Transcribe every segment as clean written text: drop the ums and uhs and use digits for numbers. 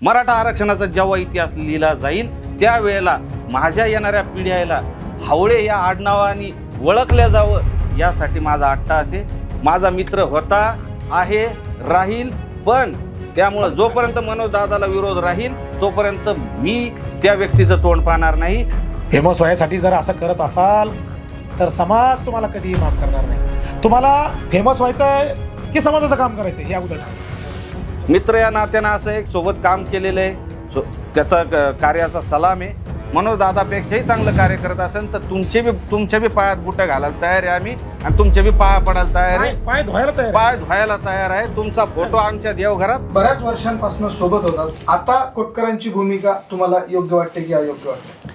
मराठा आरक्षणाचा जेव्हा इतिहास लिहिला जाईल त्यावेळेला माझ्या येणाऱ्या पिढ्याला हावळे या आडनावाने ओळखल्या जावं यासाठी माझा अट्टाहास आहे. माझा मित्र होता, आहे, राहील, पण त्यामुळं जोपर्यंत मनोज दादाला विरोध राहील तोपर्यंत मी त्या व्यक्तीचं तोंड पाहणार नाही. फेमस व्हायसाठी जर असं करत असाल तर समाज तुम्हाला कधीही माफ करणार नाही. तुम्हाला फेमस व्हायचंय की समाजाचं काम करायचं हे अगोदर ठरवा. मित्र या नात्यानं असं एक सोबत काम केलेलं आहे, त्याचा कार्याचा सलाम आहे. मनोज दादापेक्षाही चांगलं कार्य करत असेल तर तुमच्या बी पायात बुटं घालायला तयार आहे आम्ही, आणि तुमच्या बी पाया पडायला तयार आहे, पाय धुवायला तयार, पाय धुवायला तयार आहे. तुमचा फोटो आमच्या देवघरात. बऱ्याच वर्षांपासून सोबत होतात, आता कोटकरांची भूमिका तुम्हाला योग्य वाटते की अयोग्य वाटते?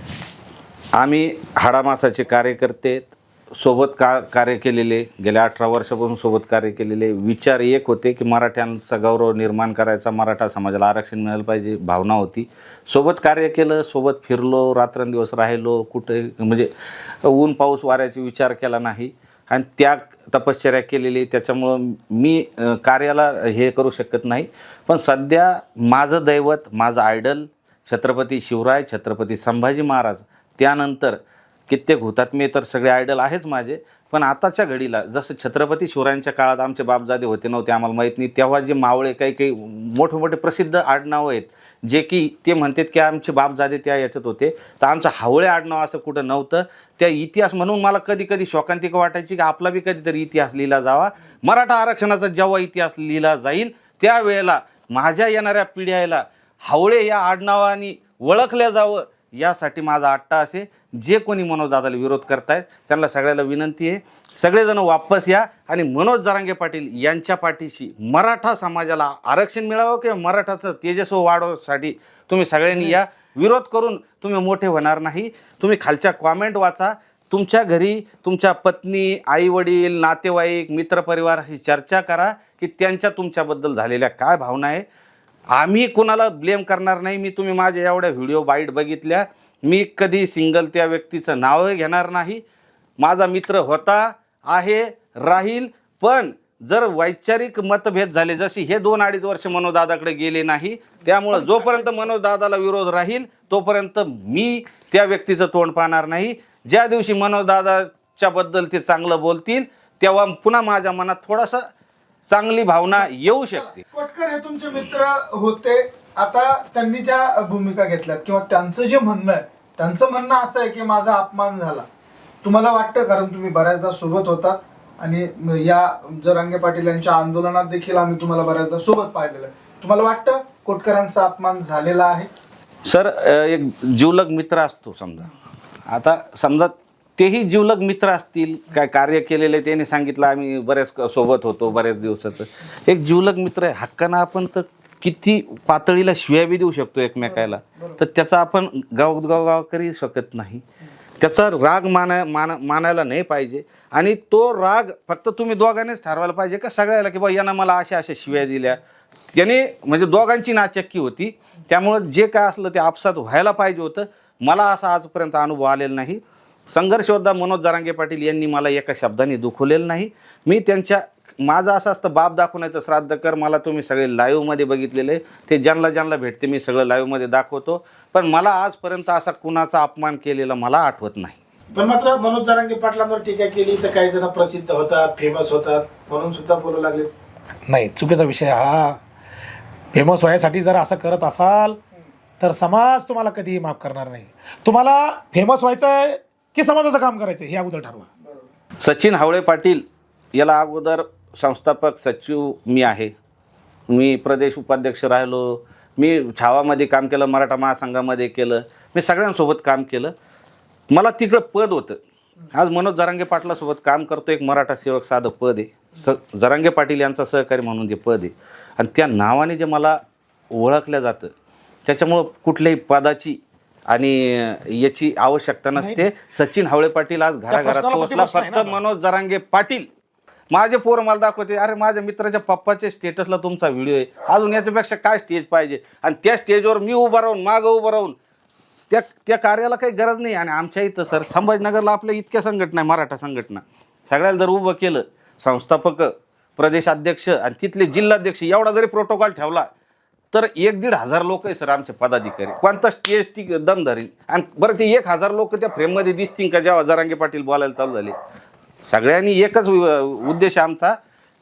आम्ही हाडामासाचे कार्यकर्ते सोबत कार्य केलेले, गेल्या 18 वर्षापासून सोबत कार्य केलेले. विचार एक होते की मराठ्यांचा गौरव निर्माण करायचा, मराठा समाजाला आरक्षण मिळालं पाहिजे, भावना होती. सोबत कार्य केलं, सोबत फिरलो, रात्रंदिवस राहिलो, कुठे म्हणजे ऊन पाऊस वाऱ्याचा विचार केला नाही आणि त्याग तपश्चर्या केलेली. त्याच्यामुळं मी कार्याला हे करू शकत नाही. पण सध्या माझं दैवत, माझं आयडल छत्रपती शिवराय, छत्रपती संभाजी महाराज, त्यानंतर कित्येक हुतात्मे तर सगळे आयडल आहेच माझे. पण आताच्या घडीला जसं छत्रपती शिवरायांच्या काळात आमचे बापजादे होते नव्हते आम्हाला माहीत नाही, तेव्हा जे मावळे काही मोठे मोठे प्रसिद्ध आडनावं आहेत जे की ते म्हणतात की आमचे बापजादे त्या याच्यात होते, तर आमचं हावळे आडनाव असं कुठं नव्हतं. त्या इतिहास म्हणून मला कधी कधी शोकांतिका वाटायची की आपला बी कधीतरी इतिहास लिहिला जावा. मराठा आरक्षणाचा जेव्हा इतिहास लिहिला जाईल त्यावेळेला माझ्या येणाऱ्या पिढ्याला हावळे या आडनावाने ओळखल्या जावं यासाठी माझा अट्टाहास आहे. जे कोणी मनोज दादाला विरोध करतायत त्यांना सगळ्याला विनंती आहे, सगळेजण वापस या आणि मनोज जरांगे पाटील यांच्या पाठीशी मराठा समाजाला आरक्षण मिळावं किंवा मराठाचं तेजस्व वाढवण्यासाठी तुम्ही सगळ्यांनी या. विरोध करून तुम्ही मोठे होणार नाही. तुम्ही खालच्या कॉमेंट वाचा, तुमच्या घरी तुमच्या पत्नी, आईवडील, नातेवाईक, मित्रपरिवाराशी चर्चा करा की त्यांच्या तुमच्याबद्दल झालेल्या काय भावना आहे. आम्ही कुणाला ब्लेम करणार नाही. मी तुम्ही माझ्या एवढ्या व्हिडिओ बाईट बघितल्या, मी कधी सिंगल त्या व्यक्तीचं नावही घेणार नाही. माझा मित्र होता, आहे, राहील, पण जर वैचारिक मतभेद झाले, जशी हे 2-2.5 वर्ष मनोज दादाकडे गेले नाही, त्यामुळं जोपर्यंत मनोज दादाला विरोध राहील तोपर्यंत मी त्या व्यक्तीचं तोंड पाहणार नाही. ज्या दिवशी मनोज दादाच्याबद्दल ते चांगलं बोलतील तेव्हा पुन्हा माझ्या मनात थोडासा चांगली भावना येऊ शकते. कोटकर हे तुमचे मित्र होते, आता त्यांनी ज्या भूमिका घेतल्यात किंवा त्यांचं जे म्हणणं आहे, त्यांचं म्हणणं असं आहे की माझा अपमान झाला. तुम्हाला वाटतं, कारण तुम्ही बऱ्याचदा सोबत होतात आणि या जरांगे पाटील यांच्या आंदोलनात देखील आम्ही तुम्हाला बऱ्याचदा सोबत पाहिलेलं आहे, तुम्हाला वाटतं कोटकरांचा अपमान झालेला आहे? सर, एक जिवलग मित्र असतो समजा, आता समजा तेही जिवलग मित्र असतील, काय कार्य केलेलं आहे त्याने सांगितलं, आम्ही बऱ्याच सोबत होतो बऱ्याच दिवसाचं, एक जिवलग मित्र आहे. हक्कानं आपण तर किती पातळीला शिव्या बी देऊ शकतो एकमेकाला, तर त्याचा आपण गाव करू शकत नाही. त्याचा राग मानायला नाही पाहिजे. आणि तो राग फक्त तुम्ही दोघांनीच ठरवायला पाहिजे का सगळ्याला की बा यानं मला अशा शिव्या दिल्या, त्याने म्हणजे दोघांची नाचक्की होती. त्यामुळं जे काय असलं ते आपसात व्हायला पाहिजे होतं. मला असा आजपर्यंत अनुभव आलेला नाही. संघर्ष योद्धा मनोज जरांगे पाटील यांनी मला एका शब्दाने दुखवलेलं नाही. मी त्यांच्या, माझं असं असतं बाप दाखवण्याचं श्राद्ध कर. मला तुम्ही सगळे लाईव्हमध्ये बघितलेले, ते ज्यांना भेटते मी सगळं लाईव्हमध्ये दाखवतो. पण मला आजपर्यंत असा कुणाचा अपमान केलेला मला आठवत नाही. पण मात्र मनोज जरांगे पाटलांवर टीका केली तर काही जण प्रसिद्ध होतात, फेमस होतात म्हणून सुद्धा बोलू लागले. नाही, चुकीचा विषय हा. फेमस व्हायसाठी जर असं करत असाल तर समाज तुम्हाला कधीही माफ करणार नाही. तुम्हाला फेमस व्हायचंय की समाजाचं काम करायचं हे अगोदर ठरवा. सचिन हावळे पाटील याला अगोदर संस्थापक सचिव मी आहे. मी प्रदेश उपाध्यक्ष राहिलो. मी छावामध्ये काम केलं, मराठा महासंघामध्ये केलं, मी सगळ्यांसोबत काम केलं. मला तिकडं पद होतं. आज मनोज जरांगे पाटलासोबत काम करतो, एक मराठा सेवक साधं पद आहे. जरांगे पाटील यांचा सहकारी म्हणून जे पद आहे आणि त्या नावाने जे मला ओळखलं जातं, त्याच्यामुळं कुठल्याही पदाची आणि याची आवश्यकता नसते. सचिन हावळे पाटील आज घराघरात पोहोचला. फक्त मनोज जरांगे पाटील, माझे पोरं मला दाखवते, अरे माझ्या मित्राच्या पप्पाच्या स्टेटसला तुमचा व्हिडिओ आहे, अजून याच्यापेक्षा काय स्टेज पाहिजे. आणि त्या स्टेजवर मी उभं राहून, मागं उभं राहून त्या कार्याला काही गरज नाही. आणि आमच्या इथं सर संभाजीनगरला आपल्या इतक्या संघटना आहे, मराठा संघटना, सगळ्याला जर उभं केलं, संस्थापक, प्रदेशाध्यक्ष आणि तिथले जिल्हाध्यक्ष एवढा जरी प्रोटोकॉल ठेवला तर 1,500 लोक आहे सर आमचे पदाधिकारी. कोणता स्टेज ती दम धरेल? आणि बरं ते 1,000 लोक त्या फ्रेममध्ये दिसतील का जेव्हा जरांगे पाटील बोलायला चालू झाले? सगळ्यांनी एकच उद्देश आमचा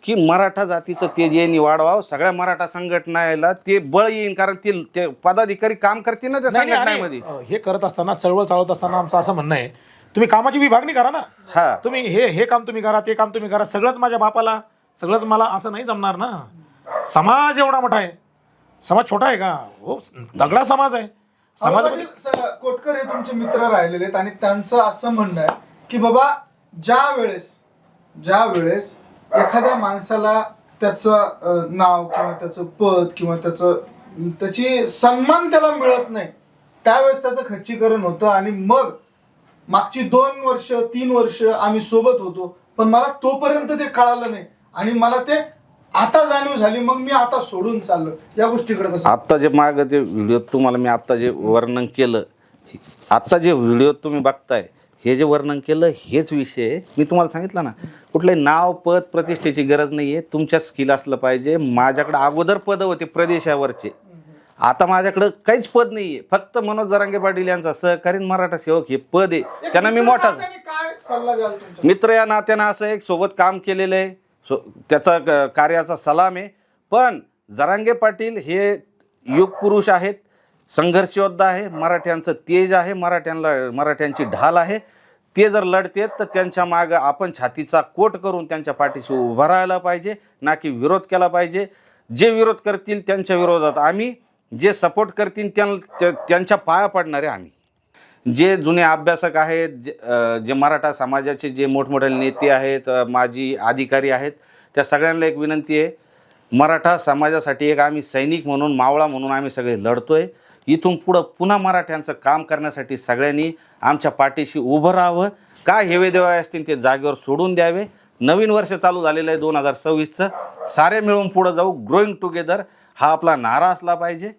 की मराठा जातीचं तेज यांनी वाढवावं. सगळ्या मराठा संघटनेला ते बळ येईल, कारण ते पदाधिकारी काम करतील ना त्या नाही, आणि, संघटनेमध्ये. हे करत असताना, चळवळ चालवत असताना आमचं असं म्हणणं आहे, तुम्ही कामाची विभागणी करा ना. हा, तुम्ही हे काम तुम्ही करा, ते काम तुम्ही करा, सगळंच माझ्या बापाला, सगळंच मला, असं नाही जमणार ना. समाज एवढा मोठा आहे, समाज छोटा आहे का? हो, तगडा समाज आहे. समाजामध्ये कोटकर हे तुमचे मित्र राहिलेले आहेत आणि त्यांचं असं म्हणणं आहे की बाबा ज्या वेळेस एखाद्या माणसाला त्याचं नाव किंवा त्याचं पद किंवा त्याची सन्मान त्याला मिळत नाही, त्यावेळेस त्याचं खच्चीकरण होतं. आणि मग मागची 2 वर्ष 3 वर्ष आम्ही सोबत होतो, पण मला तोपर्यंत ते कळालं नाही आणि मला ते आता जाणीव झाली, मग मी आता सोडून चाललो. या गोष्टीकडे कसं? आत्ता जे मागं जे व्हिडिओ तुम्हाला मी आत्ता जे वर्णन केलं, आत्ता जे व्हिडिओ तुम्ही बघताय, हे जे वर्णन केलं हेच विषय आहे. मी तुम्हाला सांगितलं ना, कुठलंही नाव पद प्रतिष्ठेची गरज नाही आहे, तुमच्यात स्किल असलं पाहिजे. माझ्याकडे अगोदर पदं होते प्रदेशावरचे, आता माझ्याकडं काहीच पद नाही आहे. फक्त मनोज जरांगे पाटील यांचा सहकारी मराठा सेवक हे पद आहे. त्यांना मी मोठा काय सल्ला द्याल तुमच्या? मित्र या नात्यानं असं एक सोबत काम केलेलं आहे, त्याचा कार्याचा सलाम आहे. पण जरांगे पाटील हे युग पुरुष आहेत, संघर्ष योद्धा आहे, मराठ्यांचं तेज आहे, मराठ्यांची ढाल आहे. ते जर लढतेत तर त्यांच्या मागं आपण छातीचा कोट करून त्यांच्या पाठीशी उभं राहायला पाहिजे, ना की विरोध केला पाहिजे. जे विरोध करतील त्यांच्या विरोधात आम्ही, जे सपोर्ट करतील त्यांच्या पाया पडणारे आम्ही. जे जुने अभ्यासक आहेत, जे मराठा समाजाचे जे मोठमोठे नेते आहेत, माजी अधिकारी आहेत, त्या सगळ्यांना एक विनंती आहे, मराठा समाजासाठी एक आम्ही सैनिक म्हणून, मावळा म्हणून आम्ही सगळे लढतोय. इथून पुढं पुन्हा मराठ्यांचं काम करण्यासाठी सगळ्यांनी आमच्या पाठीशी उभं राहावं. काय हेवेदेवे असतील ते जागेवर सोडून द्यावे. नवीन वर्ष चालू झालेलं आहे 2026चं, सारे मिळून पुढं जाऊ, ग्रोईंग टुगेदर हा आपला नारा असला पाहिजे.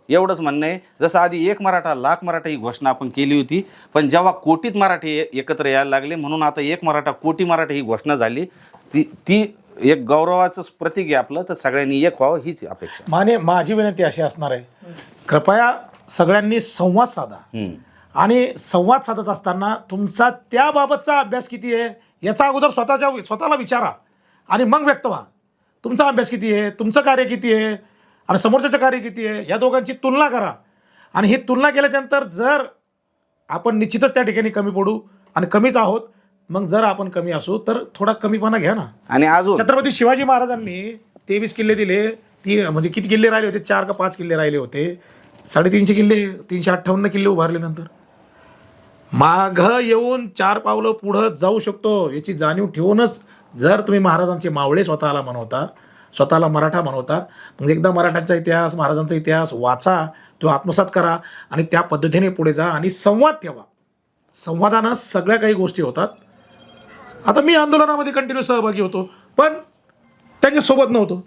एवढंच म्हणणं आहे. जसं आधी 1 मराठा लाख मराठा ही घोषणा आपण केली होती, पण जेव्हा कोटीत मराठी एकत्र यायला लागले, म्हणून आता 1 मराठा कोटी मराठा ही घोषणा झाली. ती एक गौरवाचंच प्रतीक आहे आपलं. तर सगळ्यांनी एक व्हावं हीच अपेक्षा. माझी विनंती अशी असणार आहे, कृपया सगळ्यांनी संवाद साधा. आणि संवाद साधत असताना तुमचा त्याबाबतचा अभ्यास किती आहे याचा अगोदर स्वतःला विचारा आणि मग व्यक्त व्हा. तुमचा अभ्यास किती आहे, तुमचं कार्य किती आहे आणि समोरच्याचं कार्य किती आहे, या दोघांची तुलना करा. आणि ही तुलना केल्याच्यानंतर जर आपण निश्चितच त्या ठिकाणी कमी पडू आणि कमीच आहोत, मग जर आपण कमी असू तर थोडा कमीपणा घ्या ना. आणि अजून छत्रपती शिवाजी महाराजांनी 23 किल्ले दिले, म्हणजे किती किल्ले राहिले होते? 4 का 5 किल्ले राहिले होते. 350 किल्ले, 358 किल्ले उभारल्यानंतर माघ येऊन 4 पावलं पुढं जाऊ शकतो याची जाणीव ठेवूनच जर तुम्ही महाराजांचे मावळे स्वतःला म्हणवता, स्वतःला मराठा म्हणवता, मग एकदा मराठ्यांचा इतिहास, महाराजांचा इतिहास वाचा, तो आत्मसात करा आणि त्या पद्धतीने पुढे जा आणि संवाद ठेवा. संवादानं सगळ्या काही गोष्टी होतात. आता मी आंदोलनामध्ये कंटिन्यू सहभागी होतो, पण त्यांच्यासोबत नव्हतो.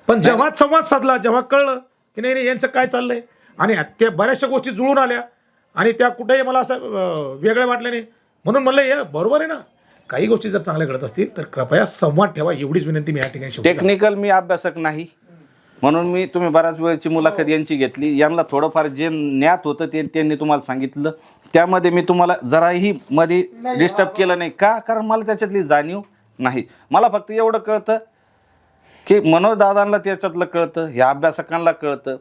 पण जेव्हा संवाद साधला, जेव्हा कळलं की नाही यांचं काय चाललंय आणि त्या बऱ्याचशा गोष्टी जुळून आल्या आणि त्या कुठेही मला असं वेगळं वाटलं नाही, म्हणून म्हणलं हे बरोबर आहे ना. काही गोष्टी जर चांगल्या घडत असतील तर कृपया संवाद ठेवा, एवढीच विनंती मी या ठिकाणी. टेक्निकल मी अभ्यासक नाही, म्हणून तुम्ही बऱ्याच वेळची मुलाखत यांची घेतली. यांना थोडंफार जे ज्ञात होतं ते त्यांनी तुम्हाला सांगितलं. त्यामध्ये मी तुम्हाला जराही मध्ये डिस्टर्ब केलं नाही का, कारण मला त्याच्यातली जाणीव नाही. मला फक्त एवढं कळतं की मनोज दादांना त्याच्यातलं कळतं, ह्या अभ्यासकांना कळतं.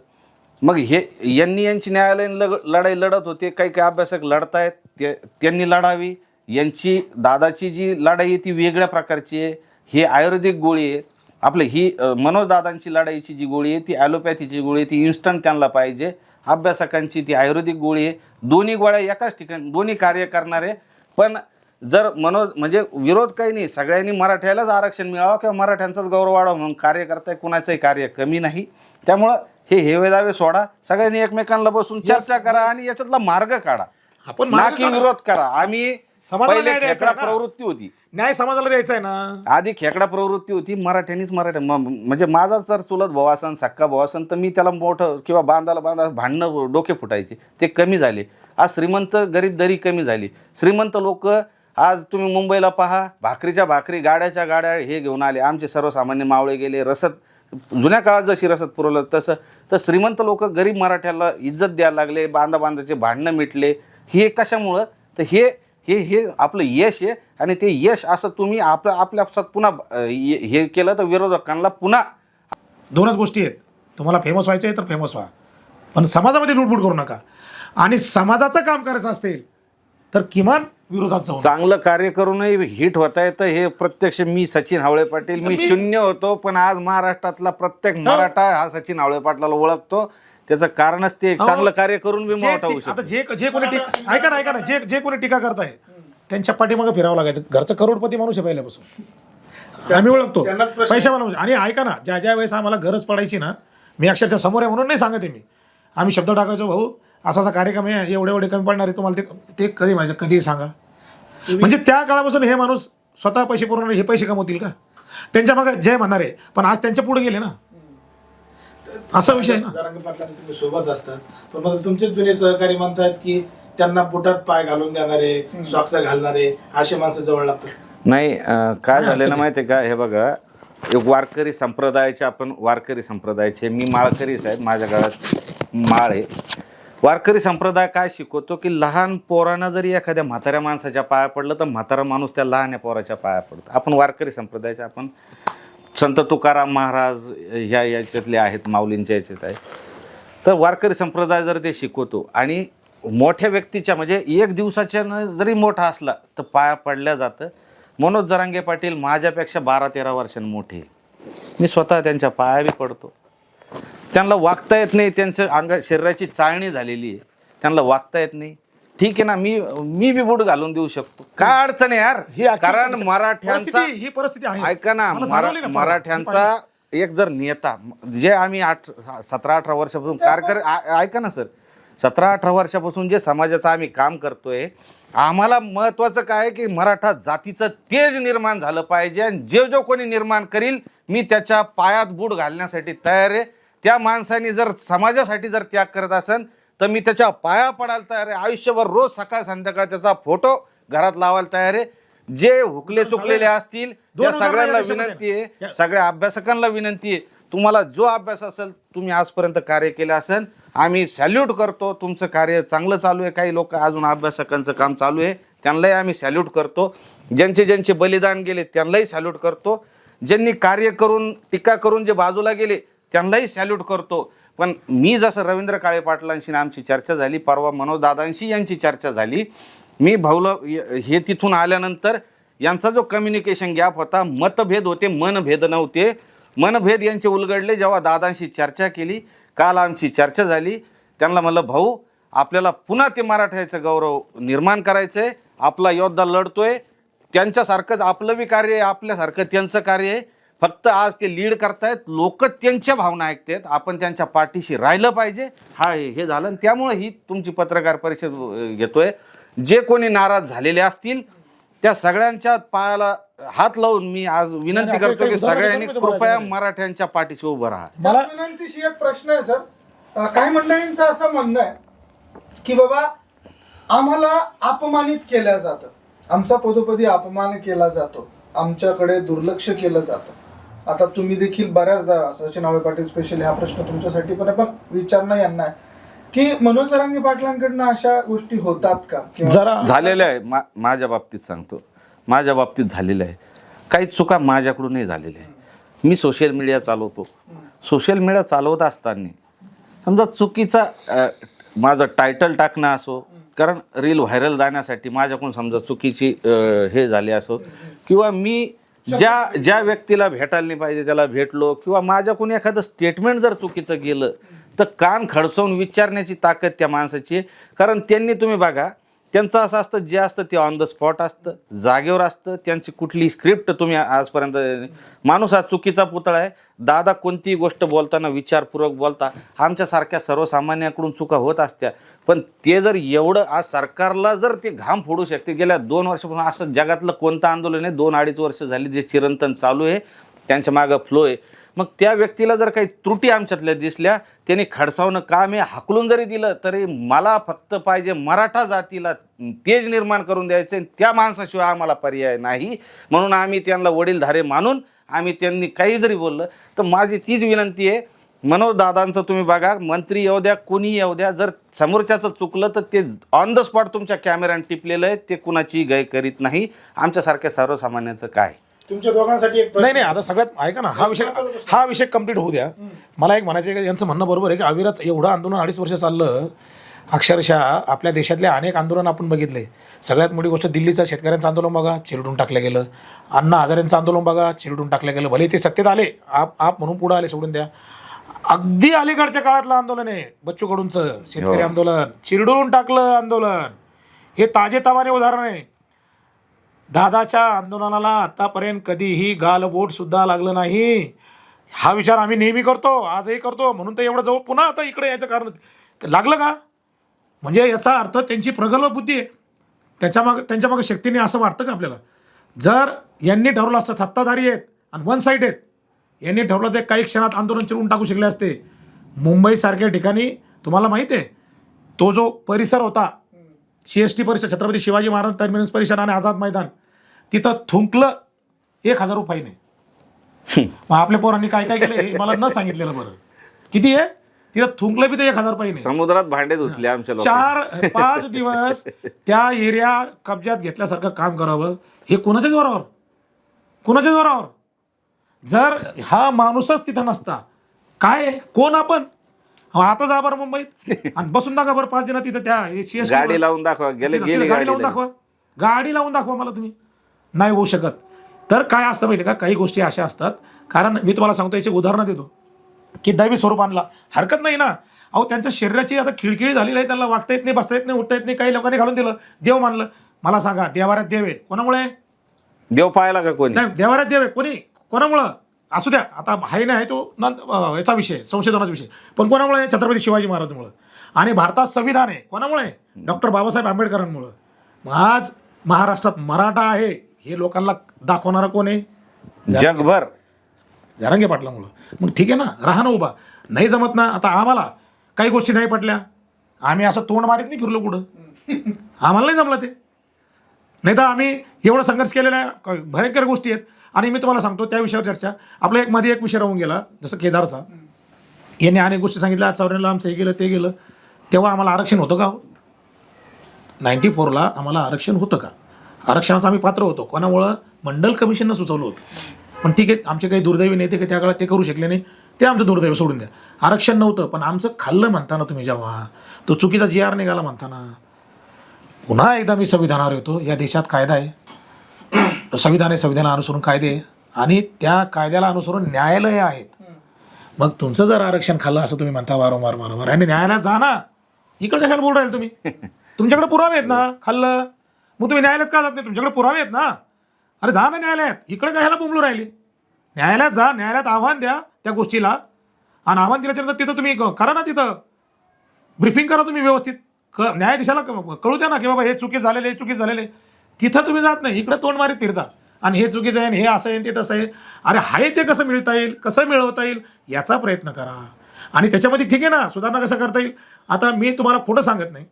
मग यांची न्यायालयीन लढाई लढत होते, काही अभ्यासक लढतायत, त्यांनी लढावी. यांची दादाची जी लढाई आहे ती वेगळ्या प्रकारची आहे. ही आयुर्वेदिक गोळी आहे. आपलं ही मनोज दादांची लढाईची जी गोळी आहे ती ॲलोपॅथीची गोळी आहे, ती इन्स्टंट त्यांना पाहिजे. अभ्यासकांची ती आयुर्वेदिक गोळी आहे. दोन्ही गोळ्या एकाच ठिकाणी, दोन्ही कार्य करणारे. पण जर म्हणजे विरोध काही नाही, सगळ्यांनी मराठ्यालाच आरक्षण मिळावं किंवा मराठ्यांचाच गौरव वाढावा म्हणून कार्य करताय, कुणाचंही कार्य कमी नाही. त्यामुळं हे हेवेदावे सोडा, सगळ्यांनी एकमेकांना बसून चर्चा करा आणि याच्यातला मार्ग काढा, आपण ना की विरोध करा. आम्ही समाजाला पहिले न्याय द्यायचा खेकडा ना. प्रवृत्ती होती, न्याय समाजाला द्यायचा आहे ना. आधी खेकडा प्रवृत्ती होती, मराठ्यांनीच म्हणजे माझा जर चुलत भाऊ असन, सक्का भाऊ असन, तर मी त्याला मोठं किंवा बांधायला भांडणं डोके फुटायचे, ते कमी झाले. आज श्रीमंत गरीब दरी कमी झाली. श्रीमंत लोक आज तुम्ही मुंबईला पहा, भाकरीच्या भाकरी, गाड्याच्या गाड्या हे घेऊन आले. आमचे सर्वसामान्य मावळे गेले, रसद जुन्या काळात जशी रसद पुरवलं तसं, तर श्रीमंत लोक गरीब मराठ्याला इज्जत द्यायला लागले, बांधाचे भांडणं मिटले. हे कशामुळं? तर हे हे हे आपलं यश आहे. आणि ते यश असं तुम्ही आपल्या पुन्हा हे केलं तर विरोधकांना पुन्हा. दोनच गोष्टी आहेत, तुम्हाला फेमस व्हायचं आहे तर फेमस व्हा, पण समाजामध्ये लुटबुट करू नका. आणि समाजाचं काम करायचं असेल तर किमान विरोधात जाऊ नका. चांगलं कार्य करूनही हिट होता येतं. हे प्रत्यक्ष मी सचिन हावळे पाटील, मी शून्य होतो, पण आज महाराष्ट्रातला प्रत्येक मराठा हा सचिन हावळे पाटलाला ओळखतो. त्याचं कारणच ते चांगलं कार्य करून बी मोठा होऊ शकतो. आता जे कोणी ऐका ना जे कोणी टीका करताय त्यांच्या पाठीमागे फिरावं लागायचं. घरचं करोडपती माणूस आहे पहिल्यापासून, आम्ही ओळखतो पैसा माणूस. आणि ऐका ना, ज्या वेळेस आम्हाला गरज पडायची ना, मी अक्षरशः समोर आहे म्हणून नाही सांगते मी, आम्ही शब्द टाकायचो, भाऊ असा कार्यक्रम आहे, एवढे कमी पडणार आहे तुम्हाला, ते कधी माझ्या कधी सांगा. म्हणजे त्या काळापासून हे माणूस स्वतः पैसे पुरवणारे, हे पैसे कमवतील का? त्यांच्या मागे जय म्हणणार आहे, पण आज त्यांच्या पुढे गेले ना, असा विषय आहे ना. जरांगे पाटलांचे तुम्ही सोबत असतात, पण मग तुमचे जुने सहकारी म्हणतात की त्यांना बुटात पाय घालून देणारे, सॉक्स घालणारे असे माणसं जवळ लागतात. नाही, काय झालं ना माहिती आहे का, हे बघा, एक वारकरी संप्रदायाचे, आपण वारकरी संप्रदायाचे, मी माळकरी साहेब, माझ्या घरात माळ आहे. वारकरी संप्रदाय काय शिकवतो की लहान पोरांना जरी एखाद्या म्हाताऱ्या माणसाच्या पाया पडलं तर म्हातारा माणूस त्या लहान पोराच्या पाया पडतो. आपण वारकरी संप्रदायाचे, आपण संत तुकाराम महाराज ह्या याच्यातले आहेत, माऊलींच्या याच्यात आहे. तर वारकरी संप्रदाय जर ते शिकवतो आणि मोठ्या व्यक्तीच्या, म्हणजे एक दिवसाच्या जरी मोठा असला तर पाया पडल्या जातं. मनोज जरांगे पाटील माझ्यापेक्षा 12-13 वर्षांनी मोठे, मी स्वतः त्यांच्या पाया बी पडतो. त्यांना वागता येत नाही, त्यांचं शरीराची चाळणी झालेली आहे, त्यांना वागता येत नाही. ठीक आहे ना, मी बी बूट घालून देऊ शकतो, काय अडचण आहे यार. कारण मराठ्यांचा, ही परिस्थिती आहे. ऐका ना, मराठ्यांचा एक जर नेता, जे आम्ही 17-18 वर्षापासून ऐका ना सर, 17-18 वर्षापासून जे समाजाचं आम्ही काम करतोय, आम्हाला महत्त्वाचं काय की मराठा जातीचं तेज निर्माण झालं पाहिजे. आणि जो कोणी निर्माण करील, मी त्याच्या पायात बूट घालण्यासाठी तयार आहे. त्या माणसाने जर समाजासाठी जर त्याग करत असेल तर मी त्याच्या पाया पडायला तयार आहे. आयुष्यभर रोज सकाळ संध्याकाळ त्याचा फोटो घरात लावायला तयार आहे. जे हुकले चुकलेले असतील त्या सगळ्यांना विनंती आहे, सगळ्या अभ्यासकांना विनंती आहे, तुम्हाला जो अभ्यास असेल, तुम्ही आजपर्यंत कार्य केलं असेल, आम्ही सॅल्यूट करतो. तुमचं कार्य चांगलं चालू आहे. काही लोक अजून अभ्यासकांचं काम चालू आहे, त्यांनाही आम्ही सॅल्यूट करतो. ज्यांचे बलिदान गेले त्यांनाही सॅल्यूट करतो. ज्यांनी कार्य करून टीका करून जे बाजूला गेले त्यांनाही सॅल्यूट करतो. पण मी जसं रवींद्र काळे पाटलांशी आमची चर्चा झाली, परवा मनोज दादांशी यांची चर्चा झाली, मी भाऊला हे तिथून आल्यानंतर यांचा जो कम्युनिकेशन गॅप होता, मतभेद होते, मनभेद नव्हते, मनभेद यांचे उलगडले जेव्हा दादांशी चर्चा केली. काल आमची चर्चा झाली. त्यांना म्हणलं, भाऊ आपल्याला पुन्हा ते मराठ्याचं गौरव निर्माण करायचं आहे, आपला योद्धा लढतोय, त्यांच्यासारखंच आपलं बी कार्य आहे, आपल्यासारखं त्यांचं कार्य आहे. फक्त आज ते लीड करतायत, लोक त्यांच्या भावना ऐकतात, आपण त्यांच्या पाठीशी राहिलं पाहिजे. हे झालं. आणि त्यामुळे ही तुमची पत्रकार परिषद घेतोय. जे कोणी नाराज झालेले असतील त्या सगळ्यांच्या पायाला हात लावून मी आज विनंती करतो की सगळ्यांनी कृपया मराठ्यांच्या पाठीशी उभं राहा. मला विनंतीशी एक प्रश्न आहे सर, काही मंडळींचं असं म्हणणं आहे की बाबा आम्हाला अपमानित केलं जातं, आमचा पदोपदी अपमान केला जातो, आमच्याकडे दुर्लक्ष केलं जातं. आता तुम्ही देखील बऱ्याचदा, सचिन हावळे पाटील स्पेशली हा प्रश्न तुमच्यासाठी पण आहे, पण विचारणं यांना आहे की मनोज जरांगे पाटलांकडनं अशा गोष्टी होतात का? जरा झालेलं आहे. माझ्या बाबतीत सांगतो, माझ्या बाबतीत झालेलं आहे. काही चुका माझ्याकडूनही झालेल्या आहे. मी सोशल मीडिया चालवतो. सोशल मीडिया चालवत असताना समजा चुकीचा माझं टायटल टाकणं असो, कारण रील व्हायरल जाण्यासाठी माझ्याकडून समजा चुकीची हे झाली असो, किंवा मी ज्या व्यक्तीला भेटायला नाही पाहिजे त्याला भेटलो, किंवा माझ्याकडून एखादं स्टेटमेंट जर चुकीचं गेलं तर कान खडसवून विचारण्याची ताकद त्या माणसाची आहे. कारण त्यांनी, तुम्ही बघा, त्यांचं असं असतं, जे असतं ते ऑन द स्पॉट असतं, जागेवर असतं. त्यांची कुठली स्क्रिप्ट तुम्ही आजपर्यंत, माणूस हा चुकीचा पुतळा आहे. दादा कोणतीही गोष्ट बोलताना विचारपूर्वक बोलता. आमच्यासारख्या सर्वसामान्याकडून चुका होत असत्या, पण ते जर एवढं आज सरकारला जर ते घाम फोडू शकते, गेल्या 2 वर्षापासून असं जगातलं कोणतं आंदोलन आहे, 2-2.5 वर्ष झाली जे चिरंतन चालू आहे, त्यांच्या मागं फ्लो आहे. मग त्या व्यक्तीला जर काही त्रुटी आमच्यातल्या दिसल्या, त्यांनी खडसावणं काम आहे, हाकलून जरी दिलं तरी मला फक्त पाहिजे मराठा जातीला तेज निर्माण करून द्यायचं, त्या माणसाशिवाय आम्हाला पर्याय नाही. म्हणून आम्ही त्यांना वडीलधारे मानून आम्ही त्यांनी काही जरी बोललं तर माझी तीच विनंती आहे, मनोज दादांचं तुम्ही बघा, मंत्री येऊ द्या, कोणी येऊ द्या, जर समोरच्याचं चुकलं तर ते ऑन द स्पॉट तुमच्या कॅमेऱ्याने टिपलेलं आहे, ते कुणाची गय करीत नाही. आमच्यासारख्या सर्वसामान्याचं काय. तुमच्या दोघांसाठी एक प्रश्न. नाही आता सगळ्यात ऐका ना, हा विषय कंप्लीट होऊ द्या. मला एक म्हणायचं आहे की यांचं म्हणणं बरोबर आहे की अविरत एवढं आंदोलन 2.5 वर्ष चाललं. अक्षरशः आपल्या देशातले अनेक आंदोलन आपण बघितले. सगळ्यात मोठी गोष्ट दिल्लीचं शेतकऱ्यांचं आंदोलन बघा, चिरडून टाकलं गेलं. अण्णा हजारेंचं आंदोलन बघा, चिरडून टाकलं गेलं. भले ते सत्तेत आले, आप म्हणून पुढे आले, सोडून द्या. अगदी अलीकडच्या काळातलं आंदोलन आहे बच्चू कडूंचं शेतकरी आंदोलन, चिरडून टाकलं आंदोलन. हे ताजेतवाने उदाहरण आहे. दादाच्या आंदोलनाला आतापर्यंत कधीही गालबोट सुद्धा लागलं नाही. हा विचार आम्ही नेहमी करतो, आजही करतो. म्हणून तर एवढं जवळ पुन्हा आता इकडे याचं कारण लागलं का, म्हणजे याचा अर्थ त्यांची प्रगल्भ बुद्धी आहे. त्यांच्या मागे शक्तीने असं वाटतं का आपल्याला. जर यांनी ठरवलं असतं, सत्ताधारी आहेत आणि वन साईड आहेत, यांनी ठरवलं ते काही क्षणात आंदोलन चिरून टाकू शकले असते. मुंबईसारख्या ठिकाणी तुम्हाला माहिती आहे तो जो परिसर होता, CST परिसर, छत्रपती शिवाजी महाराज टर्मिनस परिसर आणि आझाद मैदान, तिथं थुंकलं 1000 रुपयाने. मग आपल्या पोरांनी काय काय केलं हे मला न सांगितलेलं बरं. किती आहे तिथं थुंकलं बी ते 1000 रुपयाने. समुद्रात भांडे धुतले आमच्या लोक. 4-5 दिवस त्या एरिया कब्जात घेतल्यासारखं काम करावं, हे कोणाच्या जोरावर, कोणाच्या जोरावर. जर हा माणूसच तिथं नसता, काय कोण आपण. आता जा बरं मुंबईत आणि बसून दाखवा बरं 5 दिवस तिथं त्या CST गाडी लावून दाखवा, गेली गाडी लावून दाखवा, गाडी लावून दाखवा मला तुम्ही. नाही होऊ शकत. तर काय असतं माहिती का, काही गोष्टी अशा असतात. कारण मी तुम्हाला सांगतो, याची उदाहरणं देतो की दैवी स्वरूप आणला, हरकत नाही ना. अहो त्यांच्या शरीराची आता खिळखिळी झालेली आहे, त्यांना वागता येत नाही, बसता येत नाही, उठता येत नाही. काही लोकांनी घालून दिलं, देव मानलं. मला सांगा, देवाऱ्यात देव आहे कोणामुळे, देव पाहायला का कोणी. नाही देवाऱ्यात देव आहे कोणी, कोणामुळं असू द्या. आता आहे ना, आहे तो याचा विषय, संशोधनाचा विषय. पण कोणामुळे, छत्रपती शिवाजी महाराजांमुळं. आणि भारतात संविधान आहे कोणामुळे, डॉक्टर बाबासाहेब आंबेडकरांमुळं. मग आज महाराष्ट्रात मराठा आहे हे लोकांना दाखवणारा कोण आहे, जगभर जरांगे पाटलामुळं. मग ठीक आहे ना, राहा ना उभा. नाही जमत ना, आता आम्हाला काही गोष्टी नाही पटल्या, आम्ही असं तोंड मारीत नाही फिरलो कुठं, आम्हाला नाही जमलं ते. नाही तर आम्ही एवढा संघर्ष केलेला आहे, भयंकर गोष्टी आहेत. आणि मी तुम्हाला सांगतो त्या विषयावर चर्चा, आपल्या मध्ये एक विषय राहून गेला, जसं केदारचा. यांनी अनेक गोष्टी सांगितल्या, आज 94ला आमचं हे गेलं ते गेलं. तेव्हा आम्हाला आरक्षण होतं का, 94ला आम्हाला आरक्षण होतं का. आरक्षणाचं आम्ही पात्र होतो, कोणामुळं, मंडल कमिशननं सुचवलं होतं. पण ठीक आहे, आमचे काही दुर्दैवी नेते की त्या काळात ते करू शकले नाही, ते आमचं दुर्दैव, सोडून द्या. आरक्षण नव्हतं, पण आमचं खाल्लं म्हणताना तुम्ही जेव्हा तो चुकीचा GR निघाला म्हणताना, पुन्हा एकदा मी संविधानावर येतो. या देशात कायदा आहे, संविधान आहे, संविधानाला अनुसरून कायदे आहे आणि त्या कायद्याला अनुसरून न्यायालय आहेत. मग तुमचं जर आरक्षण खाल्लं असं तुम्ही म्हणता वारंवार आणि न्यायालयात जा ना, इकडे कशाला बोल राहील तुम्ही. तुमच्याकडे पुरावे आहेत ना, खाल्लं, मग तुम्ही न्यायालयात का जात नाही, तुमच्याकडे पुरावे आहेत ना. अरे जा ना न्यायालयात, इकडे कशाला बोंबलू राहिली. न्यायालयात जा, न्यायालयात आव्हान द्या त्या गोष्टीला. आणि आव्हान दिल्याच्यानंतर तिथं तुम्ही करा ना, तिथं ब्रिफिंग करा तुम्ही व्यवस्थित, न्यायाधीशाला कळू द्या ना की बाबा हे चुकीचं झालेले, हे चुकीचं झालेले. तिथं तुम्ही जात नाही, इकडे तोंड मारीत फिरता आणि हे चुकीचं आहे, हे असं आहे, ते तसं आहे. अरे आहे ते कसं मिळता येईल, कसं मिळवता येईल याचा प्रयत्न करा. आणि त्याच्यामध्ये ठीक आहे ना, सुधारणा कसं करता येईल. आता मी तुम्हाला खोटं सांगत नाही,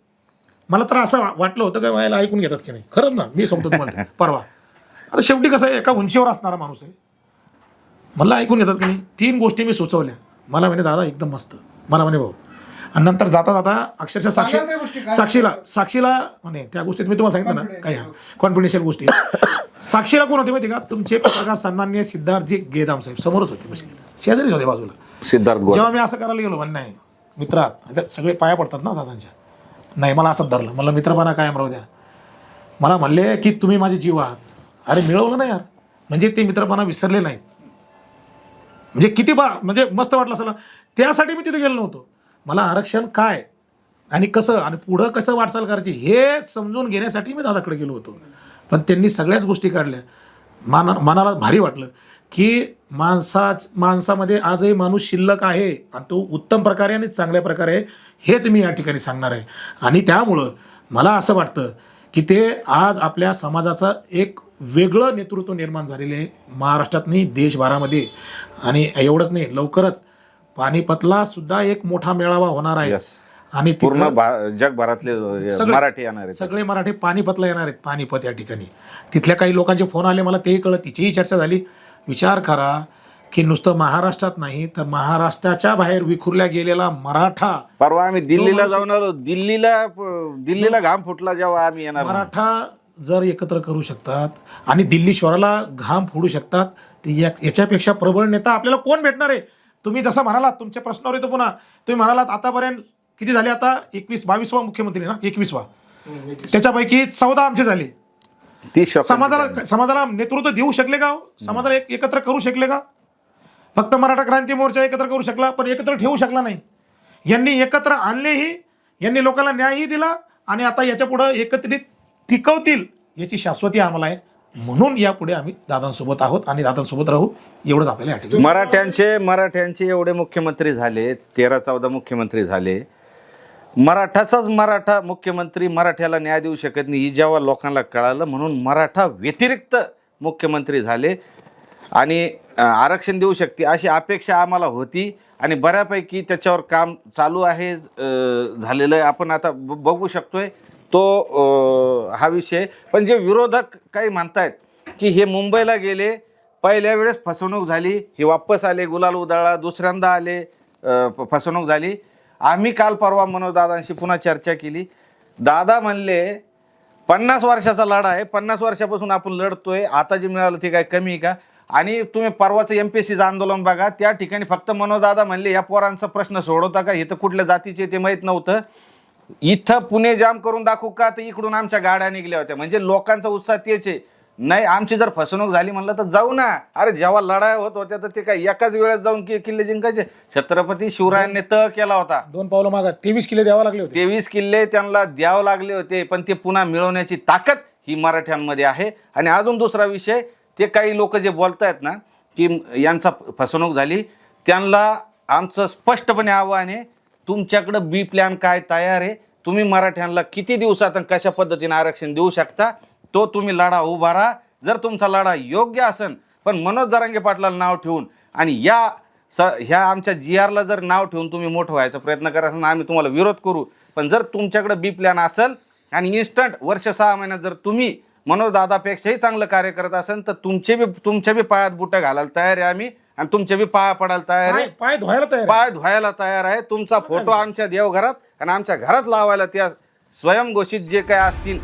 मला तर असं वाटलं होतं का मला ऐकून घेतात की नाही. खरंच ना, मी सांगतो तुम्हाला परवा. आता शेवटी कसं आहे, एका उंचीवर असणारा माणूस आहे, मला ऐकून घेतात की नाही. 3 गोष्टी मी सुचवल्या, मला म्हणे दादा एकदम मस्त, मला म्हणे भाऊ. आणि नंतर जाता जाता अक्षरशः साक्षीला म्हणे त्या गोष्टीत मी तुम्हाला सांगितलं ना, काही कॉन्फिडेन्शियल गोष्टी. साक्षीला कोण होते माहिती का, तुमचे पत्रकार सन्माननीय सिद्धार्थजी गेदाम साहेब समोरच होते, बसले शेजारी होते बाजूला. सिद्धार्थ जेव्हा मी असं करायला गेलो, म्हणणं आहे मित्रात, सगळे पाया पडतात ना दादांच्या, नाही मला असंच धरलं. मला मित्रपणा कायम राहू द्या. मला म्हणले की तुम्ही माझे जीव आहात. अरे मिळवलं ना यार, म्हणजे ते मित्रपणा विसरले नाहीत. म्हणजे किती म्हणजे मस्त वाटलं असं. त्यासाठी मी तिथे गेलो नव्हतो. मला आरक्षण काय आणि कसं आणि पुढं कसं वाटचाल करायची हे समजून घेण्यासाठी मी दादाकडे गेलो होतो. पण त्यांनी सगळ्याच गोष्टी काढल्या. मनाला भारी वाटलं की माणसामध्ये आजही माणूस शिल्लक आहे आणि तो उत्तम प्रकारे आणि चांगल्या प्रकारे आहे, हेच मी या ठिकाणी सांगणार आहे. आणि त्यामुळं मला असं वाटतं की ते आज आपल्या समाजाचं एक वेगळं नेतृत्व निर्माण झालेलं आहे महाराष्ट्रात नाही, देशभरामध्ये. आणि एवढंच नाही, लवकरच पानिपतला सुद्धा एक मोठा मेळावा होणार आहे. आणि पूर्ण जगभरातले मराठी येणार आहेत, सगळे मराठी पानिपतला येणार आहेत. पानिपत या ठिकाणी तिथल्या काही लोकांचे फोन आले मला, तेही कळलं, तिचीही चर्चा झाली. विचार करा की नुसतं महाराष्ट्रात नाही तर महाराष्ट्राच्या बाहेर विखुरल्या गेलेला मराठा परवा आम्ही दिल्लीला जाऊन आलो. दिल्लीला घाम फुटला जेव्हा आम्ही येणार म्हणून. मराठा जर एकत्र करू शकतात आणि दिल्ली शहराला घाम फोडू शकतात तर याच्यापेक्षा प्रबळ नेता आपल्याला कोण भेटणार आहे? तुम्ही जसं म्हणालात तुमच्या प्रश्नावर येतो पुन्हा, तुम्ही म्हणालात आतापर्यंत किती झाले? आता 22वा मुख्यमंत्री ना, 21वा. त्याच्यापैकी 14 आमचे झाले. समाजाला नेतृत्व देऊ शकले का? समाजाला एकत्र करू शकले का? फक्त मराठा क्रांती मोर्चा एकत्र करू शकला पण एकत्र ठेवू शकला नाही. यांनी एकत्र आणलेही, यांनी लोकांना न्यायही दिला आणि आता याच्या पुढे एकत्रित टिकवतील याची शाश्वती आम्हाला आहे. म्हणून यापुढे आम्ही दादांसोबत आहोत आणि दादांसोबत राहू, एवढंच आपल्याला वाटतं. मराठ्यांचे एवढे मुख्यमंत्री झाले, 13-14 मुख्यमंत्री झाले. मराठा मुख्यमंत्री मराठ्याला न्याय देऊ शकत नाही ही जेव्हा लोकांना कळालं, म्हणून मराठा व्यतिरिक्त मुख्यमंत्री झाले आणि आरक्षण देऊ शकते अशी अपेक्षा आम्हाला होती आणि बऱ्यापैकी त्याच्यावर काम चालू आहे, झालेलं आहे. आपण आता बघू शकतोय तो हा विषय. पण जे विरोधक काही म्हणतायत की हे मुंबईला गेले, पहिल्या वेळेस फसवणूक झाली, हे वापस आले, गुलाल उधळला, दुसऱ्यांदा आले, फसवणूक झाली. आम्ही काल परवा मनोज दादांशी पुन्हा चर्चा केली. दादा म्हणले 50 वर्षाचा लढा आहे, 50 वर्षापासून आपण लढतोय, आता जे मिळालं ते काय कमी आहे का? आणि तुम्ही परवाचं MPSCचं आंदोलन बघा, त्या ठिकाणी फक्त मनोज दादा म्हणले या पोरांचा प्रश्न सोडवता का? हे तर कुठल्या जातीचे ते माहीत नव्हतं. इथं पुणे जाम करून दाखवू का? तर इकडून आमच्या गाड्या निघल्या होत्या. म्हणजे लोकांचा उत्साह तेच आहे. नाही आमची जर फसवणूक झाली म्हणलं तर जाऊ ना. अरे जेव्हा लढाया होत होत्या तर ते काय एकाच वेळेस जाऊन किल्ले जिंकायचे? छत्रपती शिवरायांनी तह केला होता. 2 पावलं मागं 23 किल्ले द्यावे लागले होते. 23 किल्ले त्यांना द्यावं लागले होते, पण ते पुन्हा मिळवण्याची ताकद ही मराठ्यांमध्ये आहे. आणि अजून दुसरा विषय, ते काही लोक जे बोलतायत ना की यांचा फसवणूक झाली, त्यांना आमचं स्पष्टपणे आव्हान आहे, तुमच्याकडं बी प्लॅन काय तयार आहे? तुम्ही मराठ्यांना किती दिवसात आणि कशा पद्धतीने आरक्षण देऊ शकता? तो तुम्ही लढा उभा राहा. जर तुमचा लढा योग्य असेल, पण मनोज जरांगे पाटलाला नाव ठेवून आणि ह्या आमच्या GRला जर नाव ठेवून तुम्ही मोठं व्हायचा प्रयत्न करा असेल, आम्ही तुम्हाला विरोध करू. पण जर तुमच्याकडे बी प्लॅन असेल आणि इन्स्टंट वर्ष 6 महिन्यात जर तुम्ही मनोज दादापेक्षाही चांगलं कार्य करत असेल तर तुमच्या बी पायात बुटं घालायला तयार आहे आम्ही आणि तुमच्या बी पाया पडायला तयार आहे, पाय धुवायला तयार आहे. तुमचा फोटो आमच्या देवघरात आणि आमच्या घरात लावायला त्या स्वयंघोषित जे काय असतील